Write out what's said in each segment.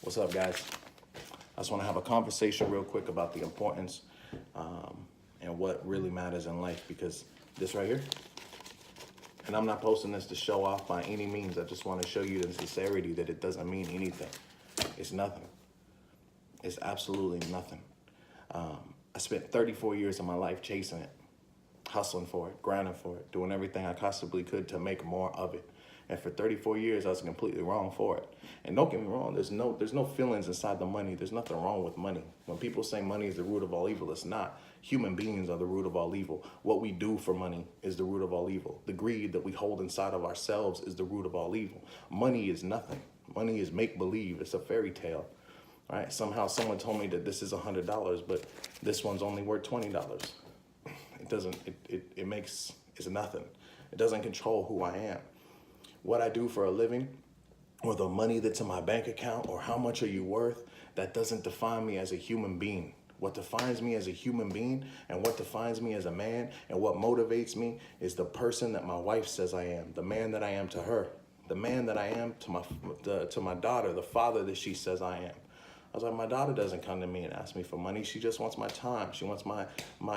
What's up, guys? I just want to have a conversation real quick about the importance and what really matters in life, because this right here, and I'm not posting this to show off by any means. I just want to show you the sincerity that it doesn't mean anything. It's nothing. It's absolutely nothing. I spent 34 years of my life chasing it, hustling for it, grinding for it, doing everything I possibly could to make more of it. And for 34 years, I was completely wrong for it. And don't get me wrong, there's no feelings inside the money. There's nothing wrong with money. When people say money is the root of all evil, it's not. Human beings are the root of all evil. What we do for money is the root of all evil. The greed that we hold inside of ourselves is the root of all evil. Money is nothing. Money is make-believe. It's a fairy tale. All right? Somehow someone told me that this is $100, but this one's only worth $20. It doesn't, it's nothing. It doesn't control who I am. What I do for a living, or the money that's in my bank account, or how much are you worth, that doesn't define me as a human being. What defines me as a human being and what defines me as a man and what motivates me is the person that my wife says I am, the man that I am to her, the man that I am to my daughter, the father that she says I am. I was like, my daughter doesn't come to me and ask me for money. She just wants my time. She wants my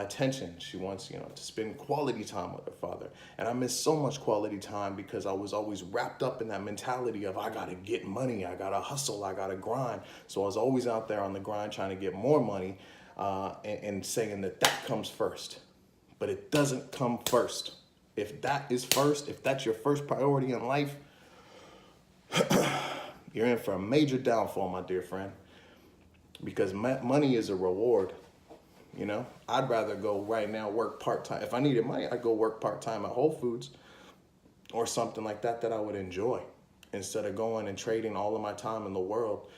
attention. She wants, to spend quality time with her father. And I miss so much quality time because I was always wrapped up in that mentality of I got to get money. I got to hustle. I got to grind. So I was always out there on the grind trying to get more money and saying that comes first. But it doesn't come first. If that is first, if that's your first priority in life, you're in for a major downfall, my dear friend. Because money is a reward, I'd rather go right now work part-time. If I needed money, I'd go work part-time at Whole Foods or something like that I would enjoy, instead of going and trading all of my time in the world,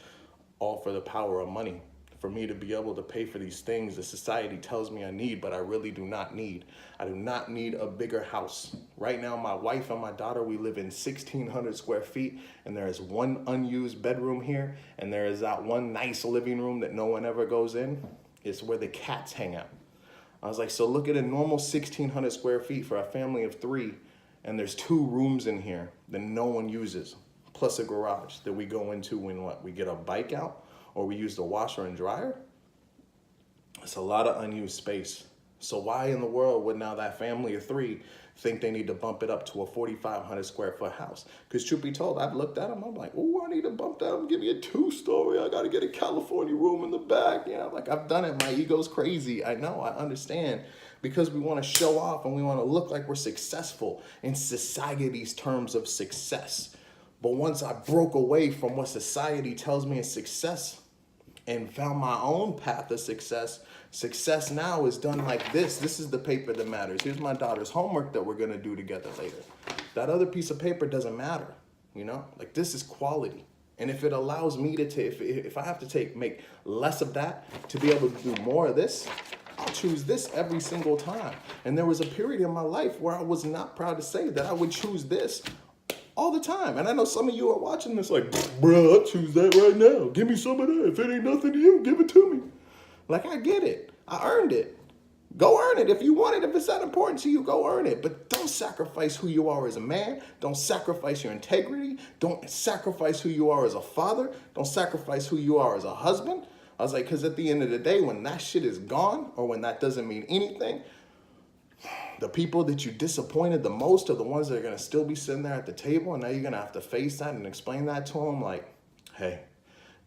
all for the power of money. For me to be able to pay for these things that society tells me I need, but I really do not need. I do not need a bigger house. Right now, my wife and my daughter, we live in 1,600 square feet, and there is one unused bedroom here, and there is that one nice living room that no one ever goes in. It's where the cats hang out. I was like, so look at a normal 1,600 square feet for a family of 3, and there's 2 rooms in here that no one uses, plus a garage that we go into when we get a bike out, or we use the washer and dryer. It's a lot of unused space. So why in the world would now that family of 3 think they need to bump it up to a 4,500 square foot house? Because truth be told, I've looked at them, I'm like, oh, I need to bump that up, give me a 2-story. I got to get a California room in the back. I've done it. My ego's crazy. I know, I understand. Because we want to show off and we want to look like we're successful in society's terms of success. But once I broke away from what society tells me is success and found my own path of success, success now is done like this. This is the paper that matters. Here's my daughter's homework that we're going to do together later. That other piece of paper doesn't matter, this is quality. And if it allows me to take, if I have to make less of that to be able to do more of this, I'll choose this every single time. And there was a period in my life where I was not proud to say that I would choose this all the time. And I know some of you are watching this like, bro, I'll choose that right now. Give me some of that. If it ain't nothing to you, give it to me. I get it. I earned it. Go earn it. If you want it, if it's that important to you, go earn it. But don't sacrifice who you are as a man. Don't sacrifice your integrity. Don't sacrifice who you are as a father. Don't sacrifice who you are as a husband. I was like, because at the end of the day, when that shit is gone, or when that doesn't mean anything, the people that you disappointed the most are the ones that are going to still be sitting there at the table. And now you're going to have to face that and explain that to them. Like, hey,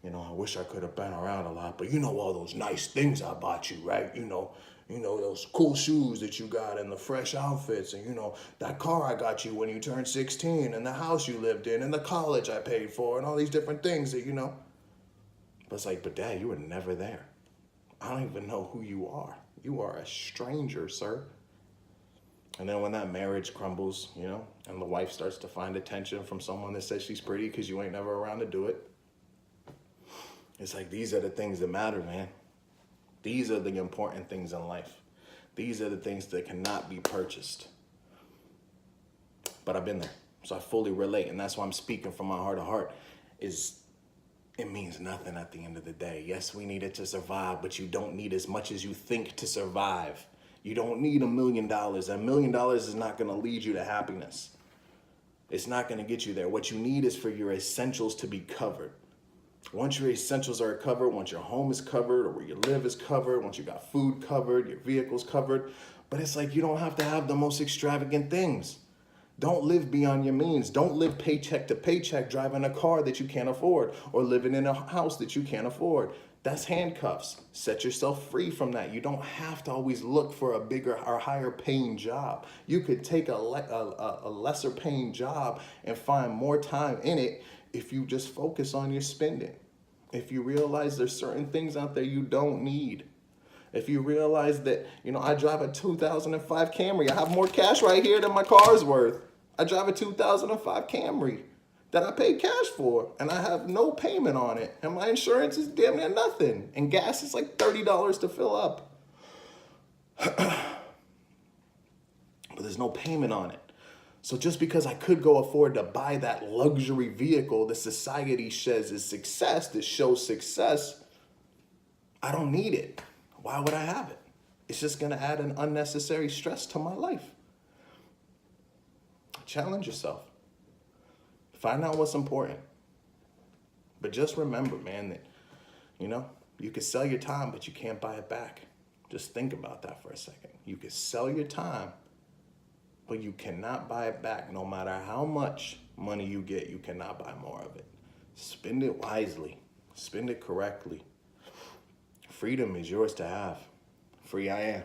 I wish I could have been around a lot, but all those nice things I bought you, right? Those cool shoes that you got and the fresh outfits and, that car I got you when you turned 16 and the house you lived in and the college I paid for and all these different things that, But it's like, but Dad, you were never there. I don't even know who you are. You are a stranger, sir. And then when that marriage crumbles, and the wife starts to find attention from someone that says she's pretty because you ain't never around to do it. It's like, these are the things that matter, man. These are the important things in life. These are the things that cannot be purchased. But I've been there, so I fully relate. And that's why I'm speaking from my heart to heart, it means nothing at the end of the day. Yes, we need it to survive, but you don't need as much as you think to survive. You don't need $1 million. $1 million is not going to lead you to happiness. It's not going to get you there. What you need is for your essentials to be covered. Once your essentials are covered, once your home is covered, or where you live is covered, once you got food covered, your vehicle's covered. But it's like you don't have to have the most extravagant things. Don't live beyond your means. Don't live paycheck to paycheck driving a car that you can't afford or living in a house that you can't afford. That's handcuffs. Set yourself free from that. You don't have to always look for a bigger or higher paying job. You could take a lesser paying job and find more time in it if you just focus on your spending. If you realize there's certain things out there you don't need. If you realize that, I drive a 2005 Camry. I have more cash right here than my car's worth. I drive a 2005 Camry that I paid cash for, and I have no payment on it. And my insurance is damn near nothing. And gas is like $30 to fill up. But there's no payment on it. So just because I could go afford to buy that luxury vehicle that society says is success, that shows success, I don't need it. Why would I have it? It's just going to add an unnecessary stress to my life. Challenge yourself. Find out what's important. But just remember, man, that, you can sell your time, but you can't buy it back. Just think about that for a second. You can sell your time, but you cannot buy it back. No matter how much money you get, you cannot buy more of it. Spend it wisely. Spend it correctly. Freedom is yours to have. Free I am.